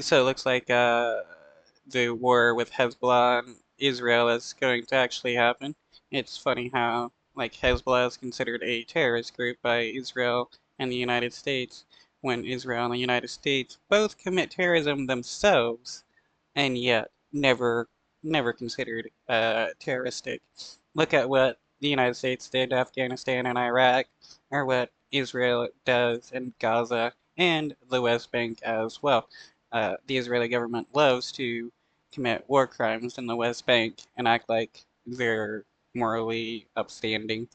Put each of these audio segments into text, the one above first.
So it looks like the war with Hezbollah and Israel is going to actually happen. It's funny how like Hezbollah is considered a terrorist group by Israel and the United States, when Israel and the United States both commit terrorism themselves, and yet never considered terroristic. Look at what the United States did to Afghanistan and Iraq, or what Israel does in Gaza and the West Bank as well. The Israeli government loves to commit war crimes in the West Bank and act like they're morally upstanding.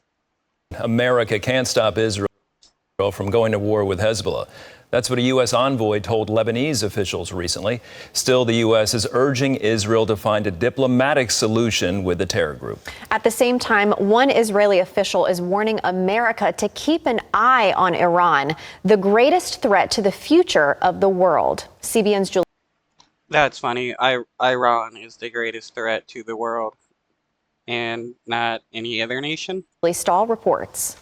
America can't stop Israel from going to war with Hezbollah. That's what a U.S. envoy told Lebanese officials recently. Still, the U.S. is urging Israel to find a diplomatic solution with the terror group. At the same time, one Israeli official is warning America to keep an eye on Iran, the greatest threat to the future of the world. CBN's Julie. That's funny. Iran is the greatest threat to the world, and not any other nation. Stahl reports.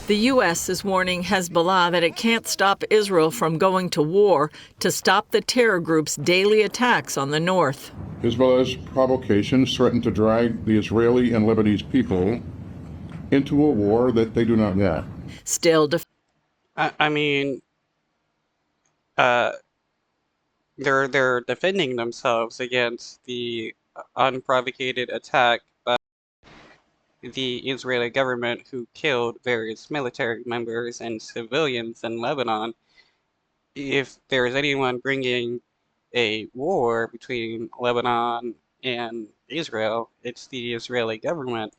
The U.S. is warning Hezbollah that it can't stop Israel from going to war to stop the terror group's daily attacks on the north. Hezbollah's provocations threaten to drag the Israeli and Lebanese people into a war that they do not want. Still, I mean, they're defending themselves against the unprovocated attack by the Israeli government, who killed various military members and civilians in Lebanon. If there is anyone bringing a war between Lebanon and Israel, it's the Israeli government.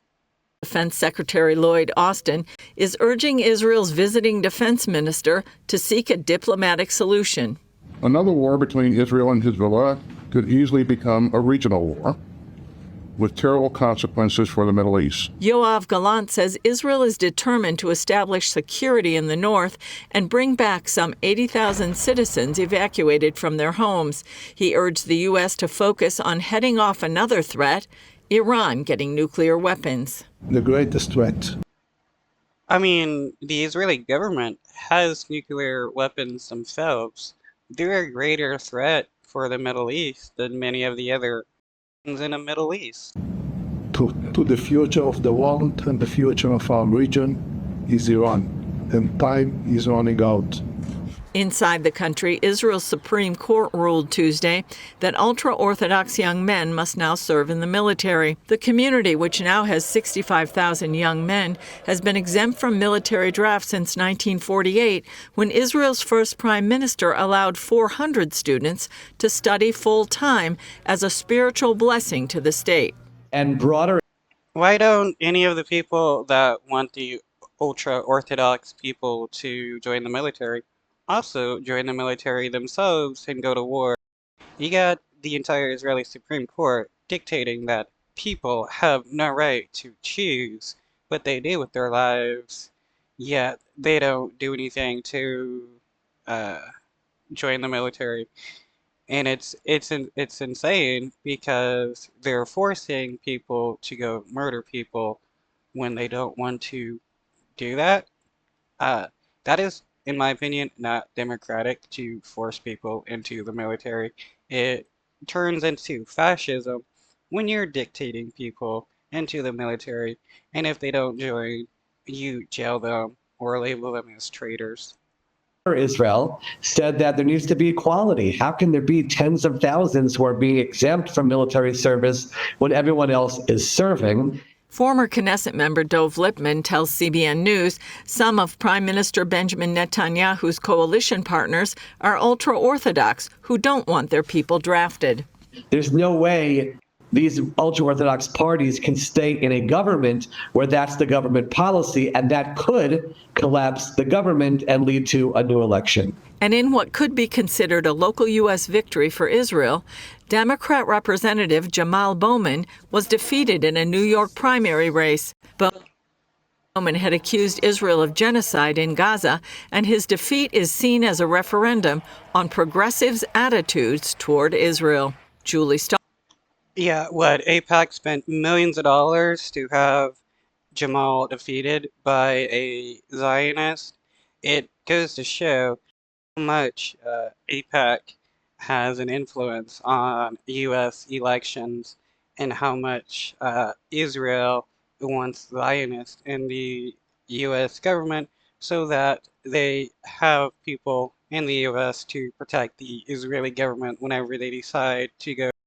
Defense Secretary Lloyd Austin is urging Israel's visiting defense minister to seek a diplomatic solution. Another war between Israel and Hezbollah could easily become a regional war, with terrible consequences for the Middle East. Yoav Gallant says Israel is determined to establish security in the north and bring back some 80,000 citizens evacuated from their homes. He urged the U.S. to focus on heading off another threat, Iran getting nuclear weapons. The greatest threat. I mean, the Israeli government has nuclear weapons themselves. They're a greater threat for the Middle East than many of the other in the Middle East. To the future of the world and the future of our region is Iran, and time is running out. Inside the country, Israel's Supreme Court ruled Tuesday that ultra-Orthodox young men must now serve in the military. The community, which now has 65,000 young men, has been exempt from military draft since 1948, when Israel's first prime minister allowed 400 students to study full-time as a spiritual blessing to the state. And broader. Why don't any of the people that want the ultra-Orthodox people to join the military also join the military themselves and go to war? You got the entire Israeli Supreme Court dictating that people have no right to choose what they do with their lives, yet they don't do anything to join the military. And it's insane, because they're forcing people to go murder people when they don't want to do that. That is, in my opinion, not democratic to force people into the military. It turns into fascism when you're dictating people into the military, and if they don't join, you jail them or label them as traitors. Israel said that there needs to be equality. How can there be tens of thousands who are being exempt from military service when everyone else is serving? Former Knesset member Dov Lipman tells CBN News some of Prime Minister Benjamin Netanyahu's coalition partners are ultra-Orthodox who don't want their people drafted. There's no way these ultra-Orthodox parties can stay in a government where that's the government policy, and that could collapse the government and lead to a new election. And in what could be considered a local U.S. victory for Israel, Democrat Representative Jamal Bowman was defeated in a New York primary race. Bowman had accused Israel of genocide in Gaza, and his defeat is seen as a referendum on progressives' attitudes toward Israel. Julie Stahl. Yeah, what, AIPAC spent millions of dollars to have Jamal defeated by a Zionist? It goes to show much AIPAC has an influence on U.S. elections and how much Israel wants Zionists in the U.S. government so that they have people in the U.S. to protect the Israeli government whenever they decide to go